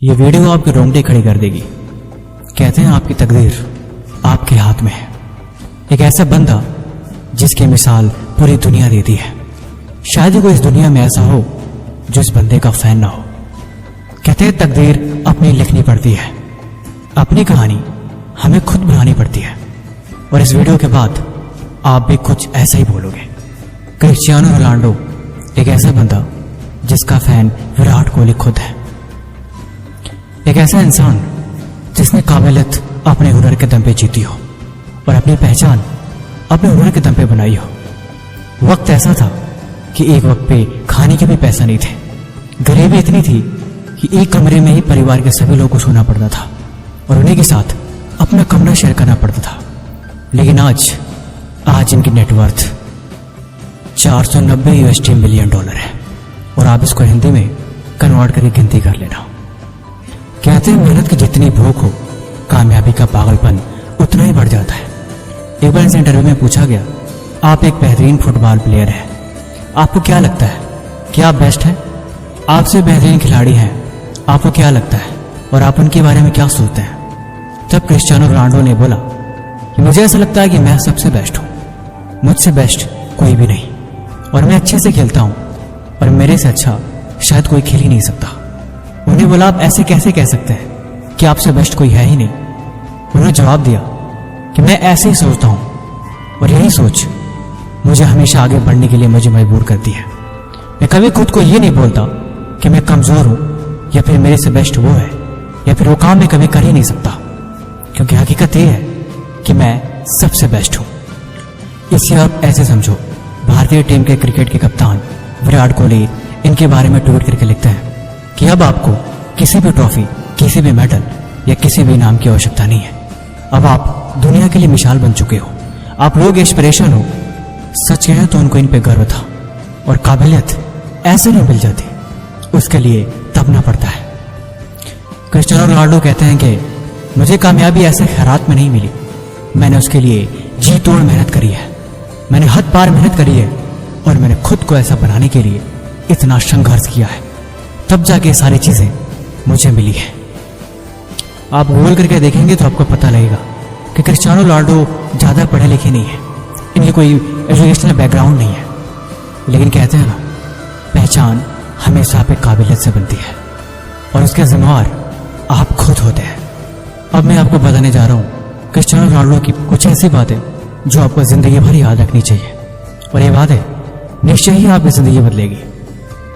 ये वीडियो आपके रोंगटे खड़ी कर देगी। कहते हैं आपकी तकदीर आपके हाथ में है। एक ऐसा बंदा जिसकी मिसाल पूरी दुनिया देती है। शायद ही कोई इस दुनिया में ऐसा हो जो इस बंदे का फैन ना हो। कहते हैं तकदीर अपनी लिखनी पड़ती है, अपनी कहानी हमें खुद बनानी पड़ती है। और इस वीडियो के बाद आप भी कुछ ऐसा ही बोलोगे। क्रिस्टियानो रोनाल्डो एक ऐसा बंदा जिसका फैन विराट कोहली खुद है। एक ऐसा इंसान जिसने काबिलियत अपने हुनर के दम पे जीती हो और अपनी पहचान अपने हुनर के दम पे बनाई हो। वक्त ऐसा था कि एक वक्त पे खाने के भी पैसा नहीं थे। गरीबी इतनी थी कि एक कमरे में ही परिवार के सभी लोगों को सोना पड़ता था और उन्हीं के साथ अपना कमरा शेयर करना पड़ता था। लेकिन आज इनकी नेटवर्थ 490 USD मिलियन डॉलर है। और आप इसको हिंदी में कन्वर्ट करके गिनती कर लेना। कहते हैं मेहनत की जितनी भूख हो, कामयाबी का पागलपन उतना ही बढ़ जाता है। एक बार इस इंटरव्यू में पूछा गया, आप एक बेहतरीन फुटबॉल प्लेयर हैं, आपको क्या लगता है कि आप बेस्ट हैं? आपसे बेहतरीन खिलाड़ी हैं, आपको क्या लगता है और आप उनके बारे में क्या सोचते हैं? तब क्रिस्टियानो रोनाल्डो ने बोला कि मुझे ऐसा लगता है कि मैं सबसे बेस्ट हूं, मुझसे बेस्ट कोई भी नहीं और मैं अच्छे से खेलता हूं और मेरे से अच्छा शायद कोई खेल ही नहीं सकता। उन्हें बोला, आप ऐसे कैसे कह सकते हैं कि आपसे बेस्ट कोई है ही नहीं? उन्होंने जवाब दिया कि मैं ऐसे ही सोचता हूं और यही सोच मुझे हमेशा आगे बढ़ने के लिए मुझे मजबूर करती है। मैं कभी खुद को ये नहीं बोलता कि मैं कमजोर हूं या फिर मेरे से बेस्ट वो है या फिर वो काम मैं कभी कर ही नहीं सकता, क्योंकि हकीकत ये है कि मैं सबसे बेस्ट हूं। इसे आप ऐसे समझो, भारतीय टीम के क्रिकेट के कप्तान विराट कोहली इनके बारे में ट्वीट करके लिखते हैं कि अब आपको किसी भी ट्रॉफी, किसी भी मेडल या किसी भी इनाम की आवश्यकता नहीं है। अब आप दुनिया के लिए मिसाल बन चुके हो, आप लोग इंस्पिरेशन हो। सच कहें तो उनको इन पे गर्व था और काबिलियत ऐसे नहीं मिल जाती, उसके लिए तपना पड़ता है। क्रिस्टियानो रोनाल्डो कहते हैं कि मुझे कामयाबी ऐसे खैरात में नहीं मिली, मैंने उसके लिए जी तोड़ मेहनत करी है, मैंने हद पार मेहनत करी है और मैंने खुद को ऐसा बनाने के लिए इतना संघर्ष किया है, तब जाके सारी चीजें मुझे मिली है। आप गूगल करके देखेंगे तो आपको पता लगेगा कि क्रिस्टियानो रोनाल्डो ज्यादा पढ़े लिखे नहीं है, इनकी कोई एजुकेशनल बैकग्राउंड नहीं है, लेकिन कहते हैं ना, पहचान हमेशा पे काबिलियत से बनती है और उसके जिम्मेवार आप खुद होते हैं। अब मैं आपको बताने जा रहा हूं क्रिस्टियानो रोनाल्डो की कुछ ऐसी बातें जो आपको जिंदगी भर याद रखनी चाहिए और ये बातें निश्चय ही आपकी जिंदगी बदलेगी।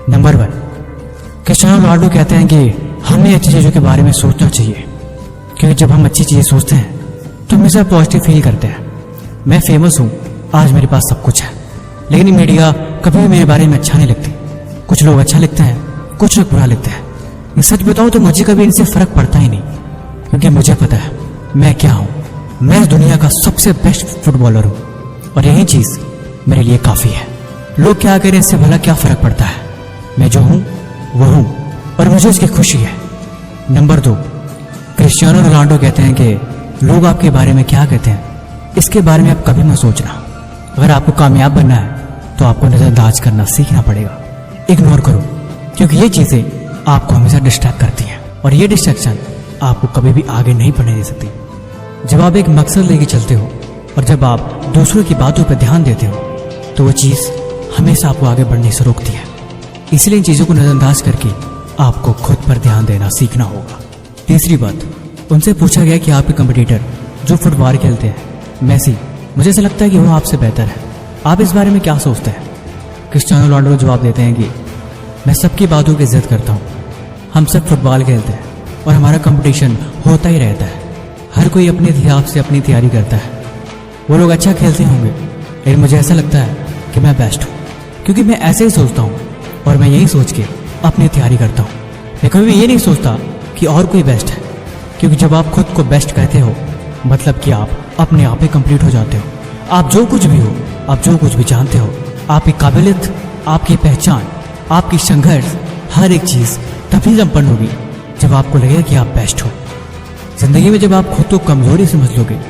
नंबर 1, क्रिस्टियानो रोनाल्डो कहते हैं कि हमें अच्छी चीजों के बारे में सोचना चाहिए, क्योंकि जब हम अच्छी चीजें सोचते हैं तो हमेशा पॉजिटिव फील करते हैं। मैं फेमस हूं, आज मेरे पास सब कुछ है, लेकिन मीडिया कभी भी मेरे बारे में अच्छा नहीं लिखती। कुछ लोग अच्छा लिखते हैं, कुछ लोग बुरा लिखते हैं। मैं सच बताऊं तो मुझे कभी इनसे फर्क पड़ता ही नहीं, क्योंकि मुझे पता है मैं क्या हूं। मैं इस दुनिया का सबसे बेस्ट फुटबॉलर हूं और यही चीज मेरे लिए काफी है। लोग क्या करें इससे भला क्या फर्क पड़ता है? मैं जो हूं वो हूं और मुझे उसकी खुशी है। नंबर 2, क्रिस्टियानो रोनाल्डो कहते हैं कि लोग आपके बारे में क्या कहते हैं इसके बारे में आप कभी मत सोचना। अगर आपको कामयाब बनना है तो आपको नजरअंदाज करना सीखना पड़ेगा, इग्नोर करो, क्योंकि ये चीजें आपको हमेशा डिस्ट्रैक्ट करती हैं और ये डिस्ट्रैक्शन आपको कभी भी आगे नहीं बढ़ने दे सकती। जब आप एक मकसद लेके चलते हो और जब आप दूसरों की बातों पर ध्यान देते हो तो वो चीज हमेशा आपको आगे बढ़ने से रोकती है। इसलिए इन चीजों को नजरअंदाज करके आपको खुद पर ध्यान देना सीखना होगा। तीसरी बात, उनसे पूछा गया कि आपके कंपटीटर जो फुटबॉल खेलते हैं, मेसी, मुझे ऐसा लगता है कि वो आपसे बेहतर है, आप इस बारे में क्या सोचते हैं? क्रिस्टियानो रोनाल्डो जवाब देते हैं कि मैं सबकी बातों की इज्जत करता हूँ, हम सब फुटबॉल खेलते हैं और हमारा कंपटीशन होता ही रहता है। हर कोई अपने हिसाब से अपनी तैयारी करता है। वो लोग अच्छा खेलते होंगे, लेकिन मुझे ऐसा लगता है कि मैं बेस्ट हूँ, क्योंकि मैं ऐसे ही सोचता हूँ और मैं यही सोच के अपनी तैयारी करता हूँ। मैं कभी भी ये नहीं सोचता कि और कोई बेस्ट है, क्योंकि जब आप खुद को बेस्ट कहते हो मतलब कि आप अपने आप ही कंप्लीट हो जाते हो। आप जो कुछ भी हो, आप जो कुछ भी जानते हो, आपकी काबिलियत, आपकी पहचान, आपकी संघर्ष, हर एक चीज तभी संपन्न होगी जब आपको लगेगा कि आप बेस्ट हो। जिंदगी में जब आप खुद को कमजोरी समझ लोगे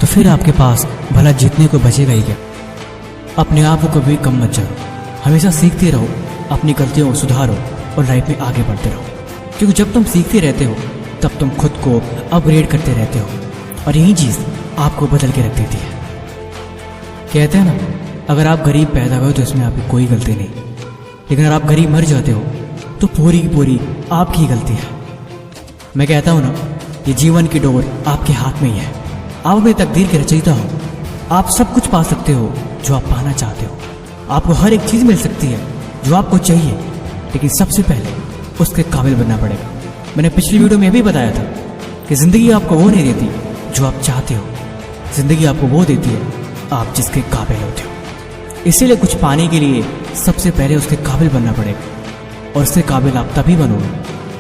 तो फिर आपके पास भला जीतने को बचेगा ही क्या। अपने आप को कभी कम मत जानो, हमेशा सीखते रहो, अपनी गलतियों को सुधारो और लाइफ में आगे बढ़ते रहो। क्योंकि जब तुम सीखते रहते हो तब तुम खुद को अपग्रेड करते रहते हो, और यही चीज़ आपको बदल के रख देती है। कहते हैं ना, अगर आप गरीब पैदा हुए तो इसमें आपकी कोई गलती नहीं, लेकिन अगर आप गरीब मर जाते हो तो पूरी की पूरी आपकी गलती है। मैं कहता हूं ना, ये जीवन की डोर आपके हाथ में ही है। आप अपनी तकदीर के रचयिता हो। आप सब कुछ पा सकते हो जो आप पाना चाहते हो। आपको हर एक चीज़ मिल सकती है जो आपको चाहिए, लेकिन सबसे पहले उसके काबिल बनना पड़ेगा। मैंने पिछली वीडियो में भी बताया था कि ज़िंदगी आपको वो नहीं देती जो आप चाहते हो, ज़िंदगी आपको वो देती है आप जिसके काबिल होते हो। इसीलिए कुछ पाने के लिए सबसे पहले उसके काबिल बनना पड़ेगा, और उसके काबिल आप तभी बनोगे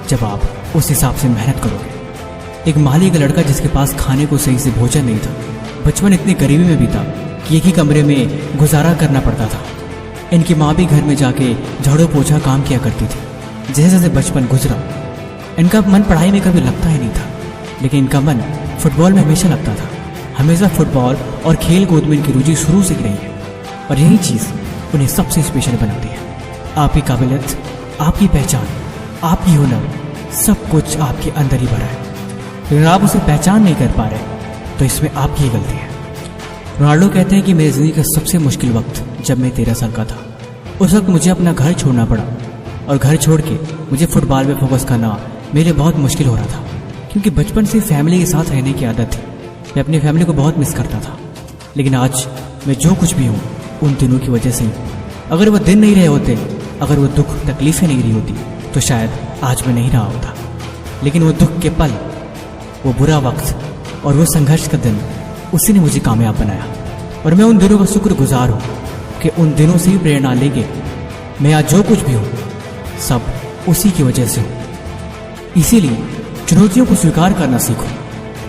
जब आप उस हिसाब से मेहनत करोगे। एक माली का लड़का जिसके पास खाने को सही से भोजन नहीं था, बचपन इतनी गरीबी में बीता कि एक ही कमरे में गुजारा करना पड़ता था। इनकी माँ भी घर में जाके झाड़ू पोछा काम किया करती थी। जैसे जैसे बचपन गुजरा, इनका मन पढ़ाई में कभी लगता ही नहीं था, लेकिन इनका मन फुटबॉल में हमेशा लगता था। हमेशा फुटबॉल और खेल कूद में इनकी रुचि शुरू से रही है, और यही चीज़ उन्हें सबसे स्पेशल बनाती है। आपकी काबिलियत, आपकी पहचान, आपकी हुनर, सब कुछ आपके अंदर ही भरा है, लेकिन आप उसे पहचान नहीं कर पा रहे तो इसमें आपकी ही गलती है। रोनाल्डो कहते हैं कि मेरी ज़िंदगी का सबसे मुश्किल वक्त जब मैं 13 साल का था। उस वक्त मुझे अपना घर छोड़ना पड़ा, और घर छोड़ के मुझे फुटबॉल में फोकस करना मेरे लिए बहुत मुश्किल हो रहा था, क्योंकि बचपन से फैमिली के साथ रहने की आदत थी। मैं अपनी फैमिली को बहुत मिस करता था। लेकिन आज मैं जो कुछ भी हूँ उन दिनों की वजह से। अगर वो दिन नहीं रहे होते, अगर वो दुख तकलीफें नहीं रही होती, तो शायद आज मैं नहीं रहा होता। लेकिन वो दुख के पल, वो बुरा वक्त और वो संघर्ष का दिन, उसी ने मुझे कामयाब बनाया। और मैं उन दिनों का शुक्रगुजार हूँ कि उन दिनों से ही प्रेरणा लेके मैं आज जो कुछ भी हूँ सब उसी की वजह से हूँ। इसीलिए चुनौतियों को स्वीकार करना सीखो।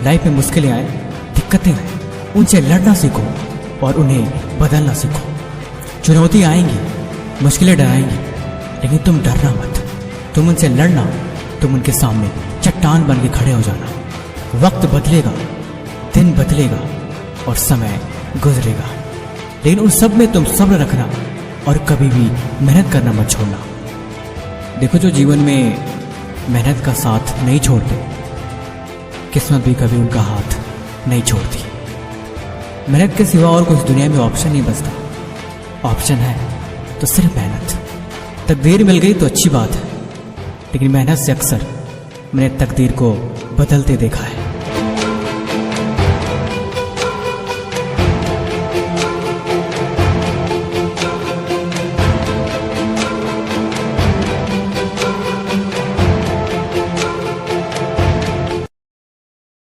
लाइफ में मुश्किलें आए, दिक्कतें आए, उनसे लड़ना सीखो और उन्हें बदलना सीखो। चुनौती आएंगी, मुश्किलें डराएंगी, लेकिन तुम डरना मत। तुम उनसे लड़ना, तुम उनके सामने चट्टान बन के खड़े हो जाना। वक्त बदलेगा, दिन बदलेगा और समय गुजरेगा, लेकिन उन सब में तुम सब्र रखना और कभी भी मेहनत करना मत छोड़ना। देखो, जो जीवन में मेहनत का साथ नहीं छोड़ते, किस्मत भी कभी उनका हाथ नहीं छोड़ती। मेहनत के सिवा और कुछ दुनिया में ऑप्शन नहीं बचता। ऑप्शन है तो सिर्फ मेहनत। तकदीर मिल गई तो अच्छी बात है, लेकिन मेहनत से अक्सर मैंने तकदीर को बदलते देखा है।